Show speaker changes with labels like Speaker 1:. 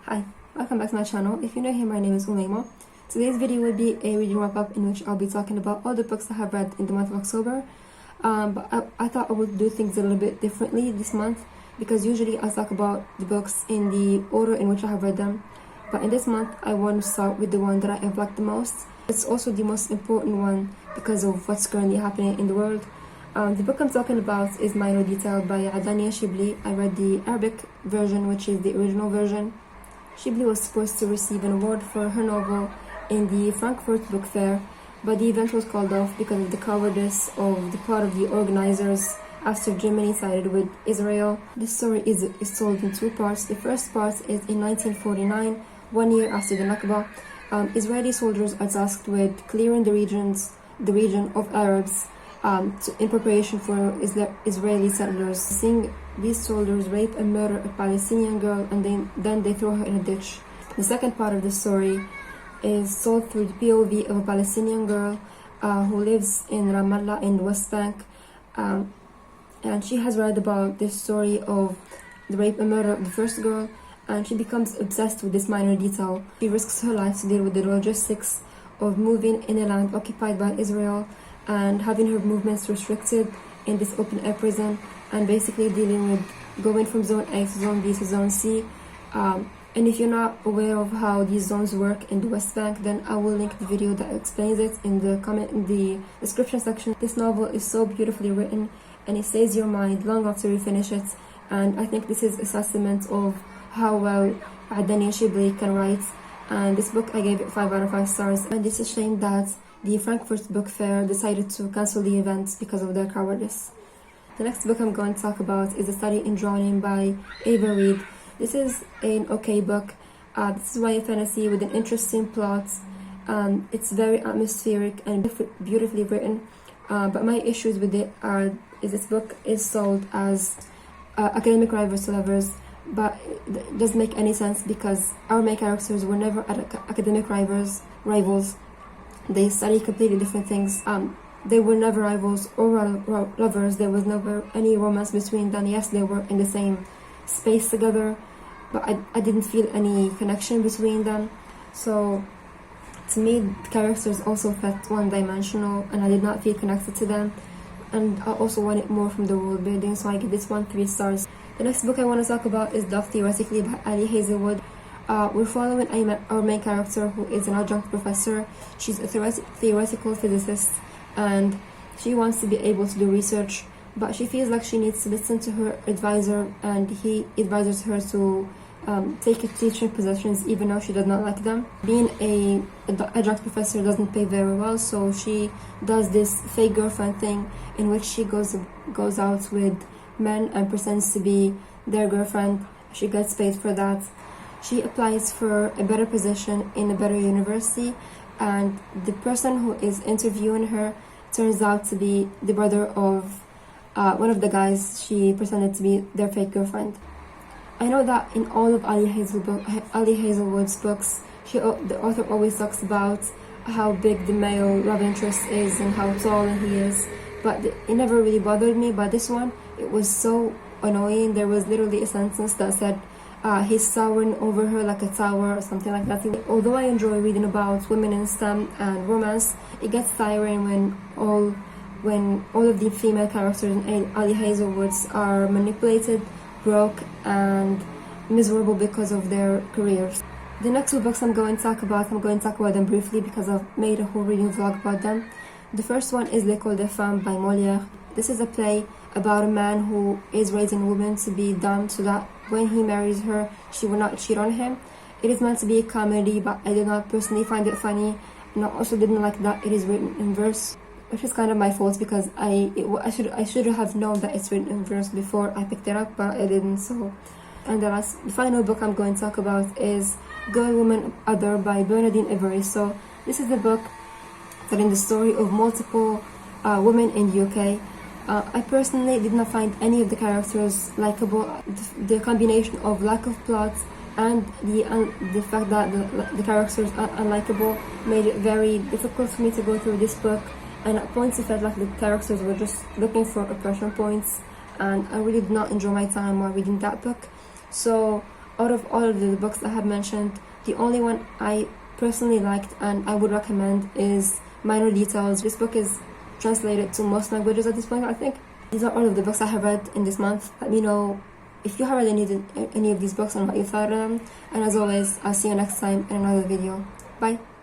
Speaker 1: Hi, welcome back to my channel. If you're new here, my name is Oumaima. Today's video will be a reading wrap-up in which I'll be talking about all the books I have read in the month of October. But I thought I would do things a little bit differently this month because usually I talk about the books in the order in which I have read them. But in this month, I want to start with the one that I have liked the most. It's also the most important one because of what's currently happening in the world. The book I'm talking about is Minor Detail by Adania Shibli. I read the Arabic version, which is the original version. Shibli was supposed to receive an award for her novel in the Frankfurt Book Fair, but the event was called off because of the cowardice of the part of the organizers after Germany sided with Israel. This story is told in two parts. The first part is in 1949, 1 year after the Nakba. Israeli soldiers are tasked with clearing the region of Arabs in preparation for Israeli settlers. Seeing these soldiers rape and murder a Palestinian girl and then they throw her in a ditch. The second part of the story is told through the POV of a Palestinian girl who lives in Ramallah in the West Bank. And she has read about this story of the rape and murder of the first girl, and she becomes obsessed with this minor detail. She risks her life to deal with the logistics of moving in a land occupied by Israel and having her movements restricted in this open air prison, and basically dealing with going from zone A to zone B to zone C. And if you're not aware of how these zones work in the West Bank, then I will link the video that explains it in the description section. This novel is so beautifully written and it stays your mind long after you finish it, and I think this is a testament of how well Adania Shibli can write. And this book, I gave it 5 out of 5 stars, and it's a shame that the Frankfurt Book Fair decided to cancel the event because of their cowardice. The next book I'm going to talk about is A Study in Drowning by Ava Reid. This is an okay book. This is YA fantasy with an interesting plot. It's very atmospheric and beautifully written. But my issues with it is this book is sold as academic rivals to lovers, but it doesn't make any sense because our main characters were never academic rivals. They study completely different things. They were never rivals or lovers. There was never any romance between them. Yes, they were in the same space together, but I didn't feel any connection between them. So to me, the characters also felt one-dimensional and I did not feel connected to them, and I also wanted more from the world building, so I give this one 3 stars. The next book I want to talk about is Love Theoretically by Hazelwood. We're following our main character, who is an adjunct professor. She's a theoretical physicist and she wants to be able to do research, but she feels like she needs to listen to her advisor, and he advises her to take teaching positions even though she does not like them. Being an adjunct professor doesn't pay very well, so she does this fake girlfriend thing in which she goes out with men and pretends to be their girlfriend. She gets paid for that. She applies for a better position in a better university, and the person who is interviewing her turns out to be the brother of one of the guys she pretended to be their fake girlfriend. I know that in all of Ali Hazelwood's books, the author always talks about how big the male love interest is and how tall he is, but it never really bothered me. But this one, it was so annoying. There was literally a sentence that said he's towering over her like a tower or something like that. Although I enjoy reading about women in STEM and romance, it gets tiring when all of the female characters in Ali Hazelwood's are manipulated, broke, and miserable because of their careers. The next 2 books I'm going to talk about them briefly because I've made a whole reading vlog about them. The first one is L'école des femmes by Molière. This is a play about a man who is raising a woman to be dumb so that when he marries her, she will not cheat on him. It is meant to be a comedy, but I did not personally find it funny, and I also didn't like that it is written in verse, which is kind of my fault because I should have known that it's written in verse before I picked it up, but I didn't. So, and the final book I'm going to talk about is Girl, Woman, Other by Bernadine Everisto. This is the book telling the story of multiple women in the UK. I personally did not find any of the characters likable. The combination of lack of plot and the fact that the characters are unlikable made it very difficult for me to go through this book, and at points it felt like the characters were just looking for oppression points, and I really did not enjoy my time while reading that book. So out of all of the books I have mentioned, the only one I personally liked and I would recommend is Minor Details. This book is translated to most languages at this point, I think. These are all of the books I have read in this month. Let me know if you have read any of these books and what you thought of them. And as always, I'll see you next time in another video. Bye!